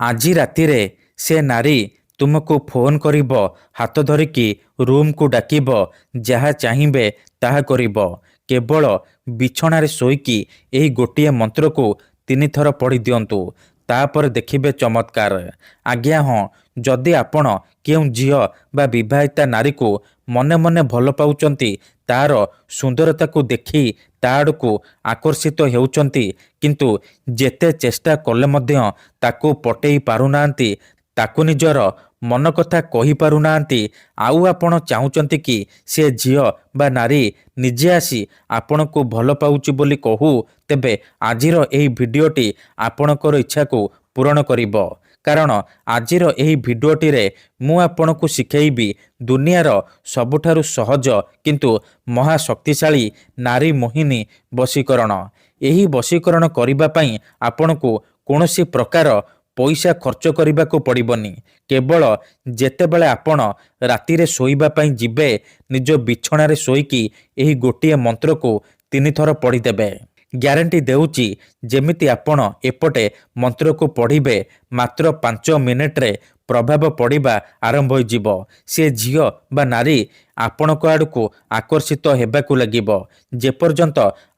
ଆଜି ରାତିରେ ସେ ନାରୀ ତୁମକୁ ଫୋନ୍ କରିବ, ହାତ ଧରିକି ରୁମ୍କୁ ଡାକିବ, ଯାହା ଚାହିଁବେ ତାହା କରିବ। କେବଳ ବିଛଣାରେ ଶୋଇକି ଏହି ଗୋଟିଏ ମନ୍ତ୍ରକୁ 3 ଥର ପଢ଼ି ଦିଅନ୍ତୁ। ତାପରେ ଦେଖିବେ ଚମତ୍କାର। ଆଜ୍ଞା ହଁ, ଯଦି ଆପଣ କେଉଁ ଝିଅ ବା ବିବାହିତା ନାରୀକୁ ମନେ ମନେ ଭଲ ପାଉଛନ୍ତି, ତାର ସୁନ୍ଦରତାକୁ ଦେଖି ତା ଆଡ଼କୁ ଆକର୍ଷିତ ହେଉଛନ୍ତି, କିନ୍ତୁ ଯେତେ ଚେଷ୍ଟା କଲେ ମଧ୍ୟ ତାକୁ ପଟେଇ ପାରୁନାହାନ୍ତି, ତାକୁ ନିଜର ମନ କଥା କହିପାରୁନାହାନ୍ତି, ଆଉ ଆପଣ ଚାହୁଁଛନ୍ତି କି ସେ ଝିଅ ବା ନାରୀ ନିଜେ ଆସି ଆପଣଙ୍କୁ ଭଲ ପାଉଛି ବୋଲି କହୁ, ତେବେ ଆଜିର ଏହି ଭିଡ଼ିଓଟି ଆପଣଙ୍କର ଇଚ୍ଛାକୁ ପୂରଣ କରିବ। କାରଣ ଆଜିର ଏହି ଭିଡ଼ିଓଟିରେ ମୁଁ ଆପଣଙ୍କୁ ଶିଖେଇବି ଦୁନିଆର ସବୁଠାରୁ ସହଜ କିନ୍ତୁ ମହାଶକ୍ତିଶାଳୀ ନାରୀ ମୋହିନୀ ବଶୀକରଣ। ଏହି ବଶୀକରଣ କରିବା ପାଇଁ ଆପଣଙ୍କୁ କୌଣସି ପ୍ରକାର ପଇସା ଖର୍ଚ୍ଚ କରିବାକୁ ପଡ଼ିବନି। କେବଳ ଯେତେବେଳେ ଆପଣ ରାତିରେ ଶୋଇବା ପାଇଁ ଯିବେ, ନିଜ ବିଛଣାରେ ଶୋଇକି ଏହି ଗୋଟିଏ ମନ୍ତ୍ରକୁ 3 ଥର ପଢ଼ିଦେବେ। ଗ୍ୟାରେଣ୍ଟି ଦେଉଛି, ଯେମିତି ଆପଣ ଏପଟେ ମନ୍ତ୍ରକୁ ପଢ଼ିବେ, ମାତ୍ର 5 ମିନିଟରେ ପ୍ରଭାବ ପଡ଼ିବା ଆରମ୍ଭ ହୋଇଯିବ। ସେ ଝିଅ ବା ନାରୀ ଆପଣଙ୍କ ଆଡ଼କୁ ଆକର୍ଷିତ ହେବାକୁ ଲାଗିବ। ଯେପର୍ଯ୍ୟନ୍ତ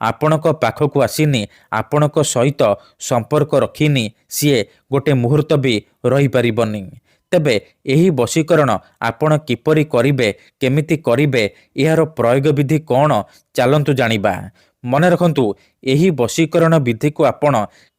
ଆପଣଙ୍କ ପାଖକୁ ଆସିନି, ଆପଣଙ୍କ ସହିତ ସମ୍ପର୍କ ରଖିନି, ସିଏ ଗୋଟେ ମୁହୂର୍ତ୍ତ ବି ରହିପାରିବନି। ତେବେ ଏହି ବଶୀକରଣ ଆପଣ କିପରି କରିବେ, କେମିତି କରିବେ, ଏହାର ପ୍ରୟୋଗ ବିଧି କ'ଣ, ଚାଲନ୍ତୁ ଜାଣିବା। ମନେ ରଖନ୍ତୁ, ଏହି ବଶୀକରଣ ବିଧିକୁ ଆପଣ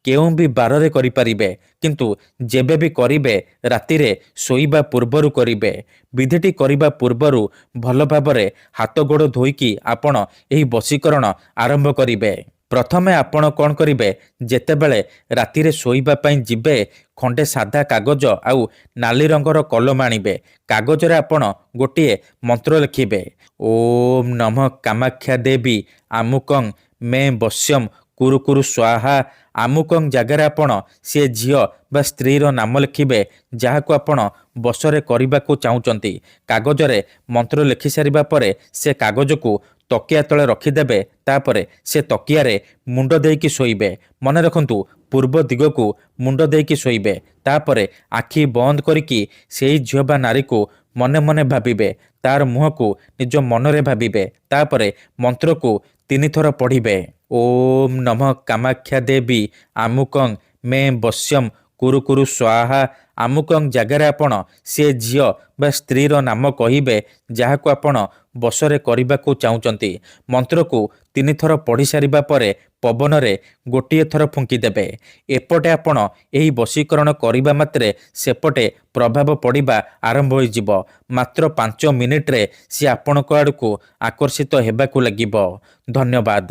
କେଉଁ ବି ବାରରେ କରିପାରିବେ, କିନ୍ତୁ ଯେବେ ବି କରିବେ ରାତିରେ ଶୋଇବା ପୂର୍ବରୁ କରିବେ। ବିଧିଟି କରିବା ପୂର୍ବରୁ ଭଲ ଭାବରେ ହାତ ଗୋଡ଼ ଧୋଇକି ଆପଣ ଏହି ବଶୀକରଣ ଆରମ୍ଭ କରିବେ। ପ୍ରଥମେ ଆପଣ କ'ଣ କରିବେ, ଯେତେବେଳେ ରାତିରେ ଶୋଇବା ପାଇଁ ଯିବେ, ଖଣ୍ଡେ ସାଧା କାଗଜ ଆଉ ନାଲି ରଙ୍ଗର କଲମ ଆଣିବେ। କାଗଜରେ ଆପଣ ଗୋଟିଏ ମନ୍ତ୍ର ଲେଖିବେ, ଓମ୍ ନମଃ କାମାକ୍ଷା ଦେବୀ ଆମୁକଂ ମେ ବଶ୍ୟମ୍ କୁରୁ କୁରୁ ସ୍ୱାହା। ଆମୁକଂ ଜାଗାରେ ଆପଣ ସେ ଝିଅ ବା ସ୍ତ୍ରୀର ନାମ ଲେଖିବେ, ଯାହାକୁ ଆପଣ ବଶରେ କରିବାକୁ ଚାହୁଁଛନ୍ତି। କାଗଜରେ ମନ୍ତ୍ର ଲେଖିସାରିବା ପରେ ସେ କାଗଜକୁ ତକିଆ ତଳେ ରଖିଦେବେ। ତାପରେ ସେ ତକିଆରେ ମୁଣ୍ଡ ଦେଇକି ଶୋଇବେ। ମନେ ରଖନ୍ତୁ, ପୂର୍ବ ଦିଗକୁ ମୁଣ୍ଡ ଦେଇକି ଶୋଇବେ। ତାପରେ ଆଖି ବନ୍ଦ କରିକି ସେଇ ଝିଅ ବା ନାରୀକୁ ମନେ ମନେ ଭାବିବେ, ତାର ମୁହଁକୁ ନିଜ ମନରେ ଭାବିବେ। ତାପରେ ମନ୍ତ୍ରକୁ 3 ଥର ପଢ଼ିବେ, ଓମ୍ ନମଃ କାମାକ୍ଷା ଦେବୀ ଆମୁକଂ ମେ ବଶ୍ୟମ୍ କୁରୁ କୁରୁ ସ୍ୱାହା। ଆମୁକଂ ଜାଗାରେ ଆପଣ ସେ ଝିଅ ବା ସ୍ତ୍ରୀର ନାମ କହିବେ, ଯାହାକୁ ଆପଣ ବଶରେ କରିବାକୁ ଚାହୁଁଛନ୍ତି। ମନ୍ତ୍ରକୁ 3 ଥର ପଢ଼ି ସାରିବା ପରେ ପବନରେ ଗୋଟିଏ ଥର ଫୁଙ୍କିଦେବେ। ଏପଟେ ଆପଣ ଏହି ବଶୀକରଣ କରିବା ମାତ୍ରେ ସେପଟେ ପ୍ରଭାବ ପଡ଼ିବା ଆରମ୍ଭ ହୋଇଯିବ। ମାତ୍ର 5 ମିନିଟରେ ସେ ଆପଣଙ୍କ ଆଡ଼କୁ ଆକର୍ଷିତ ହେବାକୁ ଲାଗିବ। ଧନ୍ୟବାଦ।